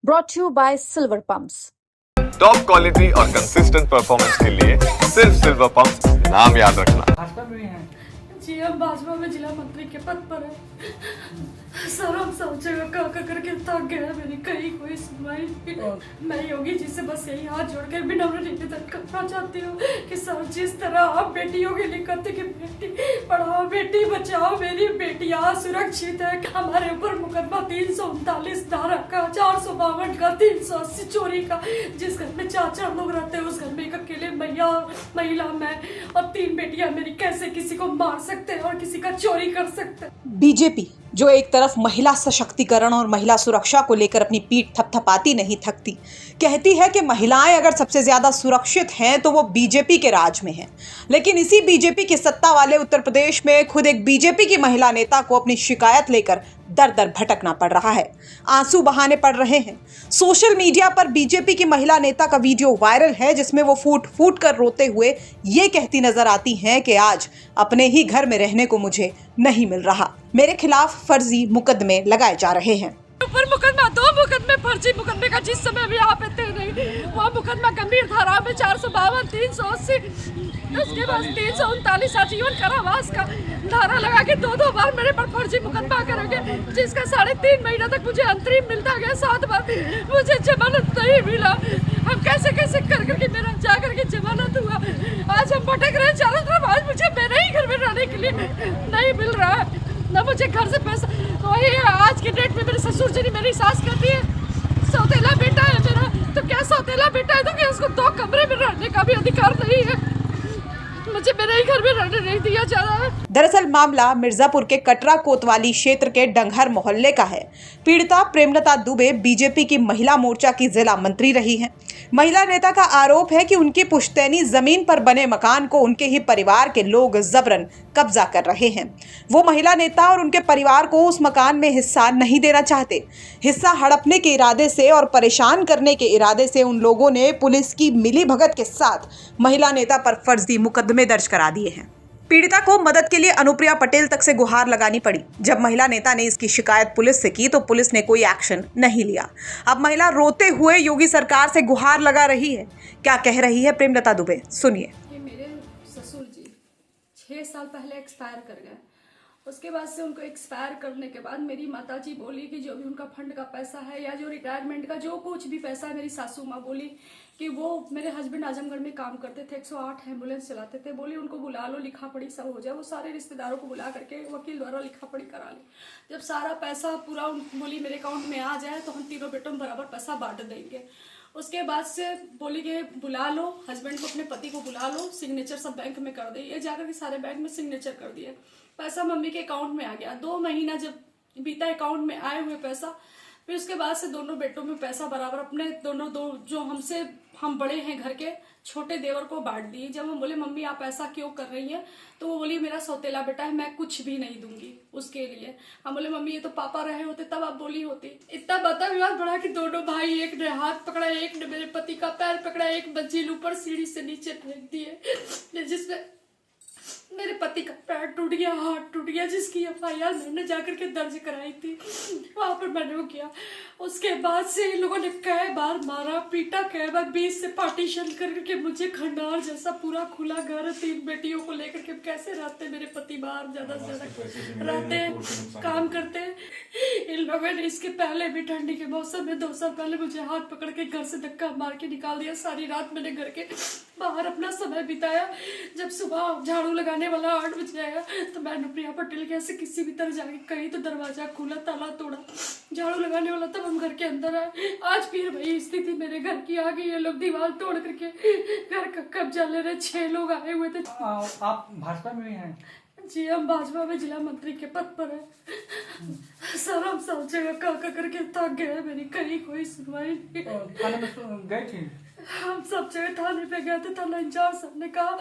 brought to you by Silver Pumps. Top quality और consistent performance के लिए सिर्फ सिल्वर पंप नाम याद रखना। भाजपा में भी हैं जी, हम भाजपा में जिला मंत्री के पद पर है। सर हम सब जगह का करके थक गए, मेरी कहीं कोई सुनवाई नहीं। मैं योगी जी से बस यही हाथ जोड़ कर विनम्र निवेदन करना चाहती हूँ कि सर जिस तरह आप बेटियों के लिए कहते कि बेटी पढ़ाओ बेटी बचाओ, मेरी बेटियाँ सुरक्षित है। हमारे ऊपर मुकदमा 339 धारा का, 452 का, 380 चोरी का। जिस घर में 4 लोग रहते हैं उस घर में एक अकेले महिला मैं और 3 बेटियां मेरी कैसे किसी को मार सकते हैं और किसी का चोरी कर सकते हैं। बीजेपी जो एक तरफ महिला सशक्तिकरण और महिला सुरक्षा को लेकर अपनी पीठ थपथपाती नहीं थकती, कहती है कि महिलाएं अगर सबसे ज्यादा सुरक्षित हैं तो वो बीजेपी के राज में हैं। लेकिन इसी बीजेपी की सत्ता वाले उत्तर प्रदेश में खुद एक बीजेपी की महिला नेता को अपनी शिकायत लेकर दर दर भटकना पड़ रहा है, आंसू बहाने पड़ रहे हैं। सोशल मीडिया पर बीजेपी की महिला नेता का वीडियो वायरल है जिसमें वो फूट फूट कर रोते हुए ये कहती नजर आती हैं कि आज अपने ही घर में रहने को मुझे नहीं मिल रहा, मेरे खिलाफ फर्जी मुकदमे लगाए जा रहे हैं। ऊपर मुकदमा 2 मुकदमे फर्जी मुकदमे का जिस समय भी आप थे नहीं, वो मुकदमा गंभीर धारा में 452 380, उसके बाद 339 आजीवन कारावास का धारा लगा के 2 बार मेरे पर फर्जी मुकदमा करेंगे, जिसका 3.5 महीना तक मुझे अंतरिम मिलता गया, 7 बार मुझे जमानत नहीं मिला। हम कैसे कैसे करके मेरा जा करके जमानत हुआ। आज हम भटक रहे हैं चारों तरफ। आज मुझे मेरे ही घर में रहने के लिए नहीं मिल रहा है, ना मुझे घर से पैसा। वही है आज की डेट में मेरे ससुर जी ने मेरी सास कहती है सौतेला बेटा है मेरा, तो क्या सौतेला बेटा है तो क्या उसको 2 कमरे में रहने का भी अधिकार नहीं है? मुझे मेरे ही घर में रहने नहीं दिया जा रहा है। दरअसल मामला मिर्जापुर के कटरा कोतवाली क्षेत्र के डंगर मोहल्ले का है। पीड़िता प्रेमलता दुबे बीजेपी की महिला मोर्चा की जिला मंत्री रही हैं। महिला नेता का आरोप है कि उनकी पुश्तैनी जमीन पर बने मकान को उनके ही परिवार के लोग जबरन कब्जा कर रहे हैं। वो महिला नेता और उनके परिवार को उस मकान में हिस्सा नहीं देना चाहते। हिस्सा हड़पने के इरादे से और परेशान करने के इरादे से उन लोगों ने पुलिस की मिलीभगत के साथ महिला नेता पर फर्जी मुकदमे दर्ज करा दिए हैं। पीड़िता को मदद के लिए अनुप्रिया पटेल तक से गुहार लगानी पड़ी। जब महिला नेता ने इसकी शिकायत पुलिस से की तो पुलिस ने कोई एक्शन नहीं लिया। अब महिला रोते हुए योगी सरकार से गुहार लगा रही है। क्या कह रही है प्रेमलता दुबे, सुनिए। मेरे ससुर जी 6 साल पहले एक्सपायर कर गए। उसके बाद से उनको एक्सपायर करने के बाद मेरी माताजी बोली कि जो भी उनका फंड का पैसा है या जो रिटायरमेंट का जो कुछ भी पैसा है, मेरी सासू माँ बोली कि वो मेरे हस्बैंड आजमगढ़ में काम करते थे, 108 एम्बुलेंस चलाते थे, बोली उनको बुला लो, लिखा पढ़ी सब हो जाए। वो सारे रिश्तेदारों को बुला करके वकील द्वारा लिखा पढ़ी करा ली। जब सारा पैसा पूरा बोली मेरे अकाउंट में आ जाए तो हम तीनों बेटों में बराबर पैसा बांट देंगे। उसके बाद से बोली कि बुला लो हस्बैंड को, अपने पति को बुला लो, सिग्नेचर सब बैंक में कर दिए। जाकर के सारे बैंक में सिग्नेचर कर दिए। पैसा मम्मी के अकाउंट में आ गया। 2 महीना जब बीता अकाउंट में आए हुए पैसा, फिर उसके बाद से दोनों बेटों में पैसा बराबर अपने दोनों जो हम बड़े हैं घर के, छोटे देवर को बांट दिए। जब हम बोले मम्मी आप ऐसा क्यों कर रही हैं, तो वो बोली मेरा सौतेला बेटा है, मैं कुछ भी नहीं दूंगी उसके लिए। हम बोले मम्मी ये तो पापा रहे होते तब आप बोली होती। इतना बता विवाद बढ़ा कि दोनों भाई, एक ने हाथ पकड़ा, एक ने मेरे पति का पैर पकड़ा, एक मंजिल ऊपर सीढ़ी से नीचे फेंक दिए, जिसमें मेरे पति का पैर टूट गया, हाथ टूट गया, जिसकी FIR मैंने जाकर के दर्ज कराई थी। वहां पर मैंने वो किया। उसके बाद से इन लोगों ने कई बार मारा पीटा, कई बार बीच से पार्टीशन करके मुझे खंडार जैसा पूरा खुला घर, 3 बेटियों को लेकर के कैसे रहते, मेरे पति बाहर ज्यादा से ज्यादा रहते काम करते। इन लोगों ने इसके पहले भी ठंडी के मौसम में 2 साल पहले मुझे हाथ पकड़ के घर से धक्का मार के निकाल दिया। सारी रात मैंने घर के बाहर अपना समय बिताया। जब सुबह झाड़ू लगाने वाला 8 बजे आया तो मैं अनुप्रिया पटेल के ऐसे किसी भी तरह जाके कहीं तो दरवाजा खुला, ताला तोड़ा, झाड़ू लगाने वाला तब हम घर के अंदर आए। आज फिर वही स्थिति मेरे घर की आ गई। ये लोग दीवार तोड़ करके घर का कब्जा ले रहे। 6 लोग आए हुए थे। आप भाजपा में भी हैं? जी, हम भाजपा में जिला मंत्री के पद पर है। सर हम सब जगह का करके थक गए, मेरी कहीं कोई सुनवाई नहीं। थाने में गए थे? हम सब जगह थाने पे गए थे, थाना इंचार्ज साहब ने कहा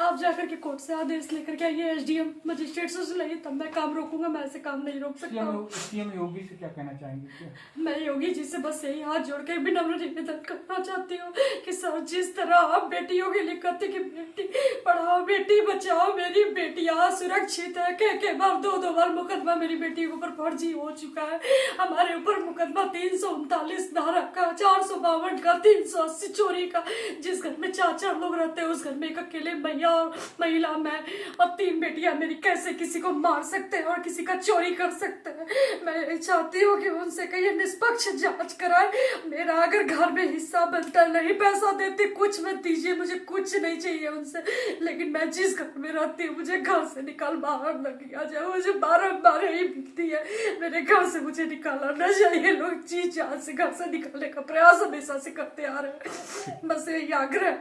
आप जाकर के कोर्ट से आदेश लेकर के आइए, एसडीएम मजिस्ट्रेट से लाइए, तब मैं काम रोकूंगा, मैं ऐसे काम नहीं रोक सकता हूँ। सीएम योगी से क्या कहना चाहेंगे? मैं योगी जी से बस यही हाथ जोड़ के विनम्र निवेदन करना चाहती हूँ कि सर जिस तरह आप बेटियों के लिए कहते कि बेटी पढ़ाओ बेटी बचाओ, मेरी बेटियाँ सुरक्षित है, के बार दो बार मुकदमा मेरी बेटी के ऊपर फर्जी हो चुका है। हमारे ऊपर मुकदमा 339 धारा का, 452 का, 380 चोरी का। जिस घर में 4 लोग रहते हैं उस घर में एक अकेले महिला मैं और 3 बेटियां मेरी कैसे किसी को मार सकते हैं और किसी का चोरी कर सकते हैं। मैं चाहती हूँ कि उनसे कहीं निष्पक्ष जांच कराए। मेरा अगर घर में हिस्सा बनता, नहीं पैसा देती, कुछ मत दीजिए, मुझे कुछ नहीं चाहिए उनसे, लेकिन मैं जिस घर में रहती हूँ मुझे घर से निकाल बाहर न किया जाए। मुझे 12 ही मिलती है, मेरे घर से मुझे निकाला न जाए। लोग जी जान से घर से निकालने का प्रयास हमेशा से करते आ रहे हैं। बस यही आग्रह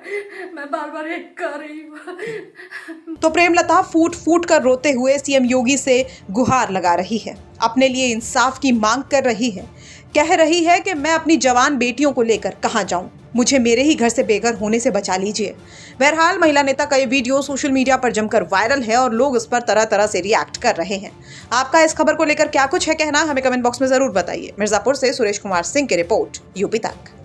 मैं बार यही कर रही हूँ। तो प्रेमलता फूट फूट कर रोते हुए सीएम योगी से गुहार लगा रही है, अपने लिए इंसाफ की मांग कर रही है। कह रही है कि मैं अपनी जवान बेटियों को लेकर कहां जाऊं, मुझे मेरे ही घर से बेघर होने से बचा लीजिए। बहरहाल महिला नेता का ये वीडियो सोशल मीडिया पर जमकर वायरल है और लोग इस पर तरह तरह से रिएक्ट कर रहे हैं। आपका इस खबर को लेकर क्या कुछ है कहना, हमें कमेंट बॉक्स में जरूर बताइए। मिर्जापुर से सुरेश कुमार सिंह की रिपोर्ट, यूपी तक।